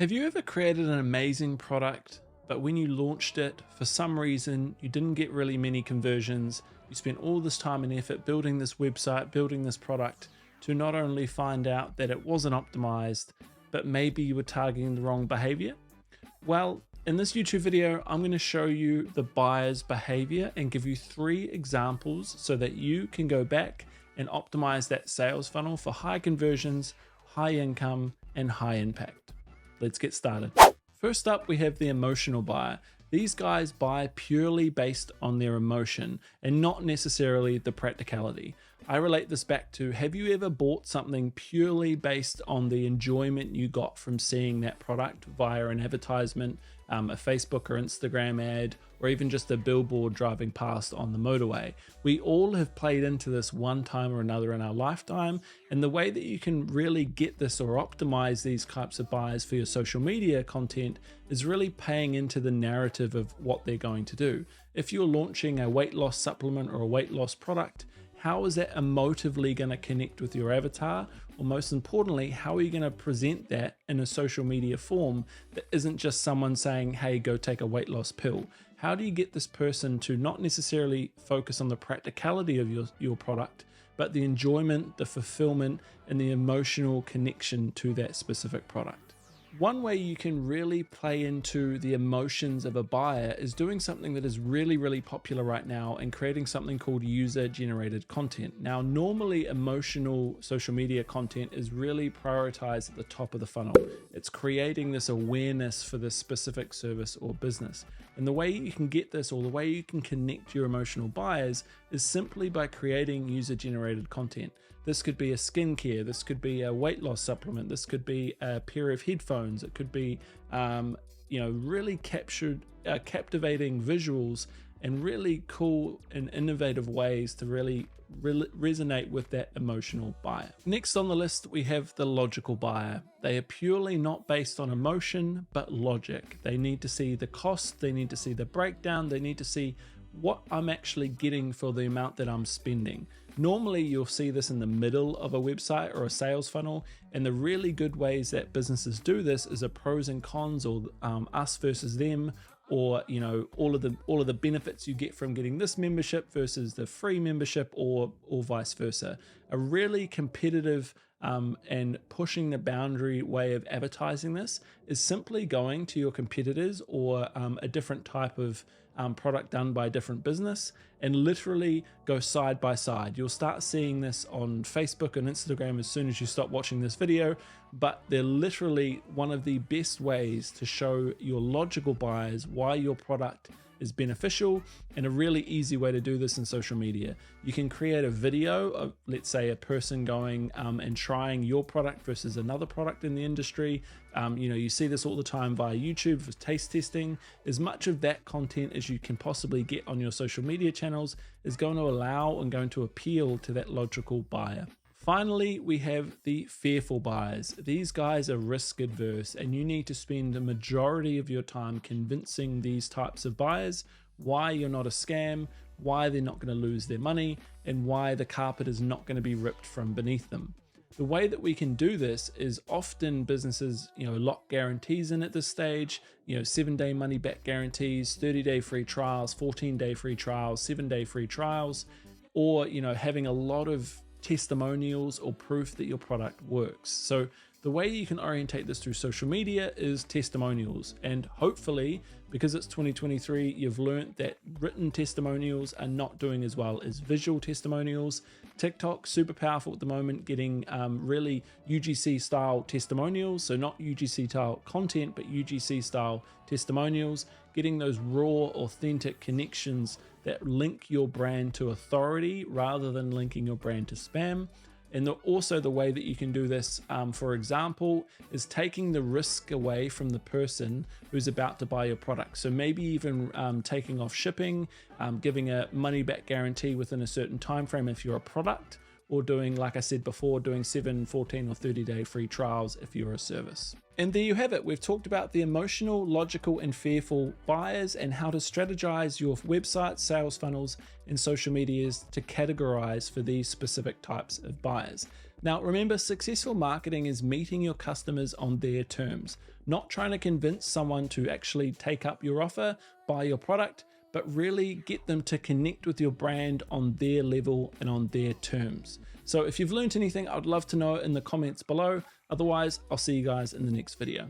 Have you ever created an amazing product, but when you launched it, for some reason, you didn't get really many conversions? You spent all this time and effort building this website, building this product, to not only find out that it wasn't optimized, but maybe you were targeting the wrong behavior? Well, in this YouTube video, I'm going to show you the buyer's behavior and give you 3 examples so that you can go back and optimize that sales funnel for high conversions, high income, and high impact. Let's get started. First up, we have the emotional buyer. These guys buy purely based on their emotion and not necessarily the practicality. I relate this back to, have you ever bought something purely based on the enjoyment you got from seeing that product via an advertisement, a Facebook or Instagram ad, or even just a billboard driving past on the motorway? We all have played into this one time or another in our lifetime, and the way that you can really get this or optimize these types of buyers for your social media content is really paying into the narrative of what they're going to do. If you're launching a weight loss supplement or a weight loss product, how is that emotively going to connect with your avatar? Or most importantly, how are you going to present that in a social media form that isn't just someone saying, hey, go take a weight loss pill? How do you get this person to not necessarily focus on the practicality of your product, but the enjoyment, the fulfillment, and the emotional connection to that specific product? One way you can really play into the emotions of a buyer is doing something that is really popular right now and creating something called user-generated content. Now, normally emotional social media content is really prioritized at the top of the funnel. It's creating this awareness for this specific service or business. And the way you can get this, or the way you can connect your emotional buyers, is simply by creating user-generated content. This could be a skincare, this could be a weight loss supplement, this could be a pair of headphones, it could be really captivating visuals and really cool and innovative ways to really resonate with that emotional buyer. Next on the list, we have the logical buyer. They are purely not based on emotion, but logic. They need to see the cost, they need to see the breakdown, they need to see what I'm actually getting for the amount that I'm spending. Normally you'll see this in the middle of a website or a sales funnel, and the really good ways that businesses do this is a pros and cons, or us versus them, or all of the benefits you get from getting this membership versus the free membership, or vice versa. A really competitive and pushing the boundary way of advertising this is simply going to your competitors or a different type of product done by a different business and literally go side by side. You'll start seeing this on Facebook and Instagram as soon as you stop watching this video, but they're literally one of the best ways to show your logical buyers why your product is beneficial, and a really easy way to do this in social media. You can create a video of, let's say, a person going and trying your product versus another product in the industry. You see this all the time via YouTube for taste testing. As much of that content as you can possibly get on your social media channels is going to allow and going to appeal to that logical buyer. Finally, we have the fearful buyers. These guys are risk adverse, and you need to spend a majority of your time convincing these types of buyers why you're not a scam, why they're not going to lose their money, and why the carpet is not going to be ripped from beneath them. The way that we can do this is often businesses, lock guarantees in at this stage, 7-day money back guarantees, 30-day free trials, 14-day free trials, 7-day free trials, or, having a lot of testimonials or proof that your product works. So the way you can orientate this through social media is testimonials, and hopefully, because it's 2023, you've learned that written testimonials are not doing as well as visual testimonials. TikTok, super powerful at the moment, getting really UGC style testimonials, so not UGC style content, but UGC style testimonials, getting those raw, authentic connections that link your brand to authority rather than linking your brand to spam. And also the way that you can do this, for example, is taking the risk away from the person who's about to buy your product. So maybe even taking off shipping, giving a money back guarantee within a certain time frame if you're a product, or doing, like I said before, doing 7, 14 or 30-day free trials if you're a service. And there you have it. We've talked about the emotional, logical, and fearful buyers and how to strategize your website, sales funnels, and social medias to categorize for these specific types of buyers. Now, remember, successful marketing is meeting your customers on their terms, not trying to convince someone to actually take up your offer, buy your product, but really get them to connect with your brand on their level and on their terms. So if you've learned anything, I'd love to know in the comments below. Otherwise, I'll see you guys in the next video.